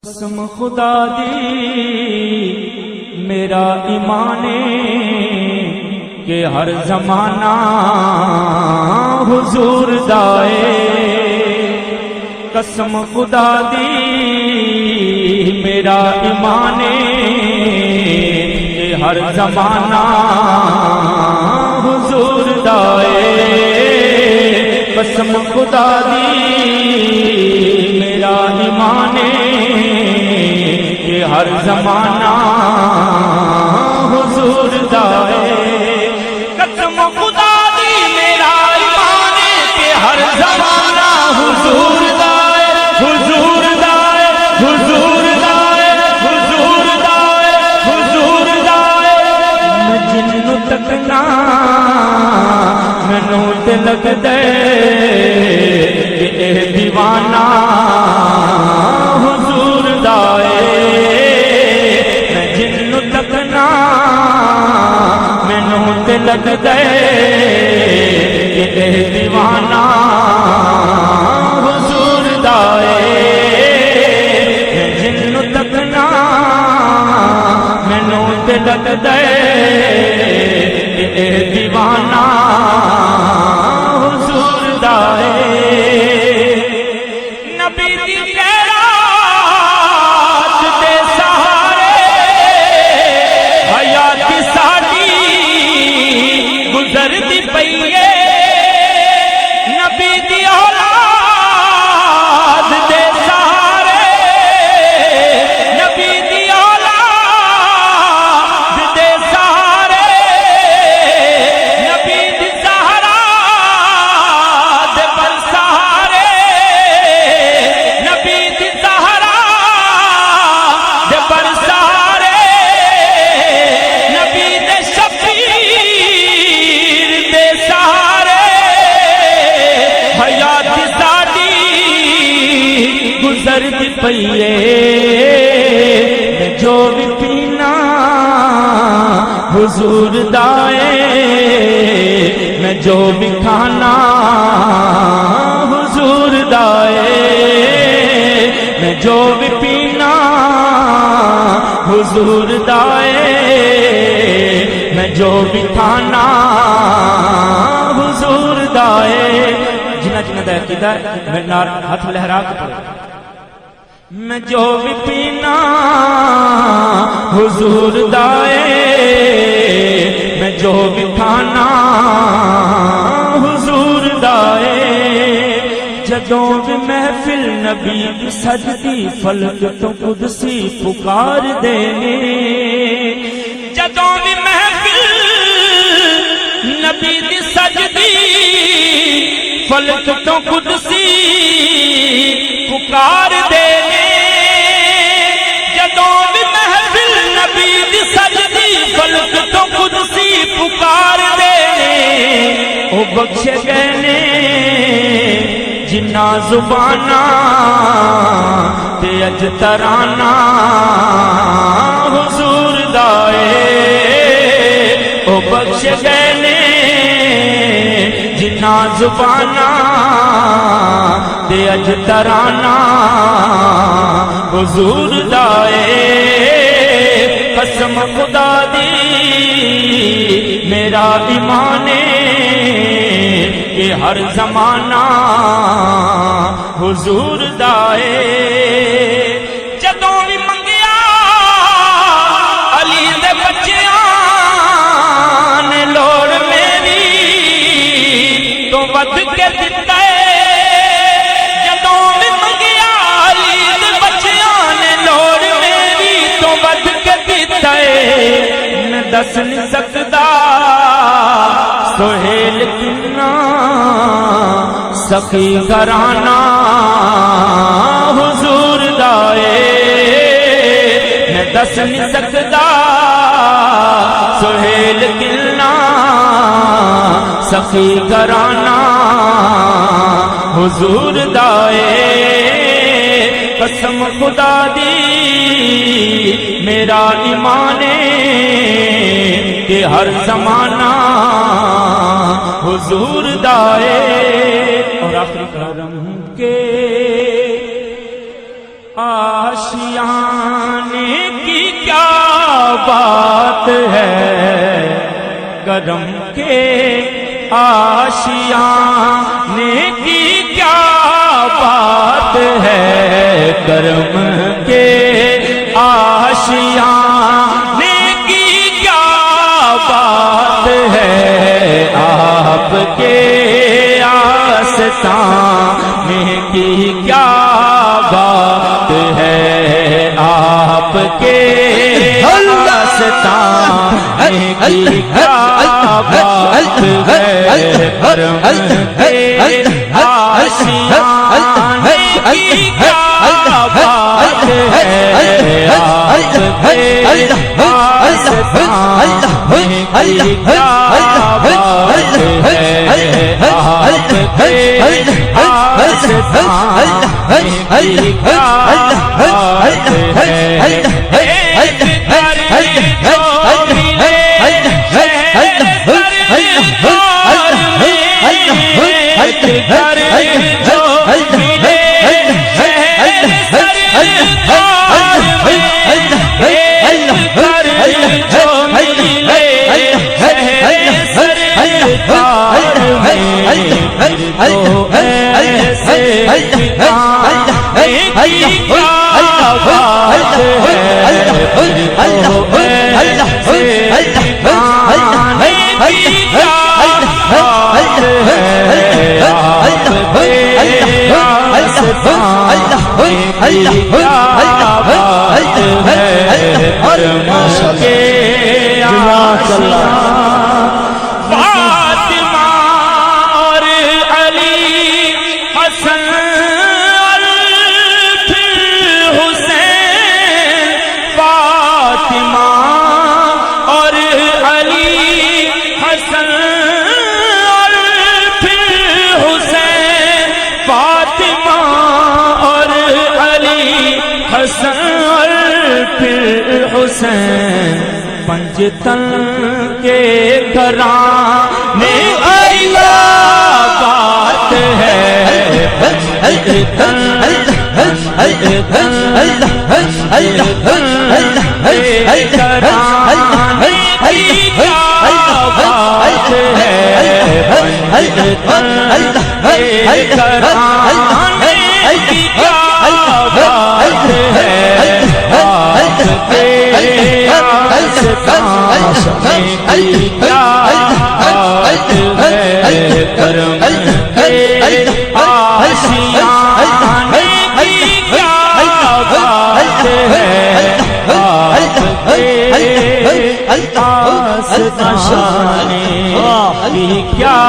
قسم خدا دی میرا ایمان کہ ہر زمانہ حضور دائے. قسم خدا دی میرا ایمان کہ ہر زمانہ حضور دائے. قسم خدا دی میرا ایمان کہ ہر زمانہ حضور دائے. قسم خدا دی میرا ایمان کہ ہر زمانہ حضور دائے. حضور دائے حضور دائے حضور دائے حضور دائے. میں جنوں تکنا مینوں تے لگ دے کہ اے دیوانہ حضور دائے. میں جنوں تکنا مینوں تے لگ دے کہ اے دیوانہ حضور دائے. میں جنوں تکنا مینوں تے لگ دے کہ اے دیوانہ حضور دائے. نبی دی خیرات دے سہارے حیات ساڈی گزرتی پئی ہے. نبی دی اولاد دے سہارے نبی دی اولاد دے سہارے نبی دی زہرا دے پر سہارے نبی دی زہرا دے پر سہارے نبی دے شبیر دے سہارے حیات ساڈی گزرتی پئی ہے. میں جو بھی پینا حضور دائے. میں جو بھی کھانا حضور دائے. میں جو بھی پینا حضور دائے. میں جو بھی کھانا حضور دائے. جنہ جنہ دا عقیدہ ہے میرے نال ہاتھ لہرا کے پڑھو. میں جو بھی پینا حضور دائے. میں جو بھی کھانا حضور دائے. جدوں بھی محفل نبی دی سجدی فلک تو قدسی پکار دے. جدوں بھی محفل نبی دی سجدی فلک تو قدسی پکار دے. جدوں بھی محفل نبی دی سجدی فلک تو قدسی پکار دے. او بخشے گئے نے جنہ زبانہ تے اج ترانہ حضور دائے. او بخشے گئے نے جنہ زبانہ تے اج ترانہ حضور دائے. قسم خدا دی میرا ایمان کہ ہر زمانہ حضور دائے. جدوں بھی منگیا علی دے بچیاں نے لوڑ میری تو ود کے دتا ہے. جدوں بھی منگیا علی دے بچیاں نے لوڑ میری تو ود کے دتا ہے. میں دس نہیں سکدا سہیل کنا سخی گھرانہ حضور دائے. میں دس نہیں سکدا سہیل کنا سخی گھرانہ حضور دائے. قسم خدا دی میرا ایمان کہ ہر زمانہ حضور دائے. اور آخری کرم کے آشیاں آشیانے کی کیا بات ہے، کرم کے آشیانے کی کیا بات ہے، کرم کے آشیانے کی کیا بات ہے، آپ کے آستانے کی کیا بات ہے، آپ کے آستانے کی کیا بات ہے، کرم کے آشیانے کی کیا بات ہے، آپ کے آستانے کی کیا بات ہے، آپ کے آستانے کی کیا بات ہے، فاطمہ اور علی حسن اور پھر حسین، فاطمہ اور علی حسن اور پھر حسین، فاطمہ اور علی حسن اور پھر حسین، پنجتن کے گھرانے کی بات ہے، پنجتن کے گھرانے کی کیا بات ہے، پنجتن کے گھرانے کی کیا بات ہے، آپ کے آستانے کی کیا بات ہے، کرم کے آشیانے کی کیا بات ہے، آپ کے آستانے کی کیا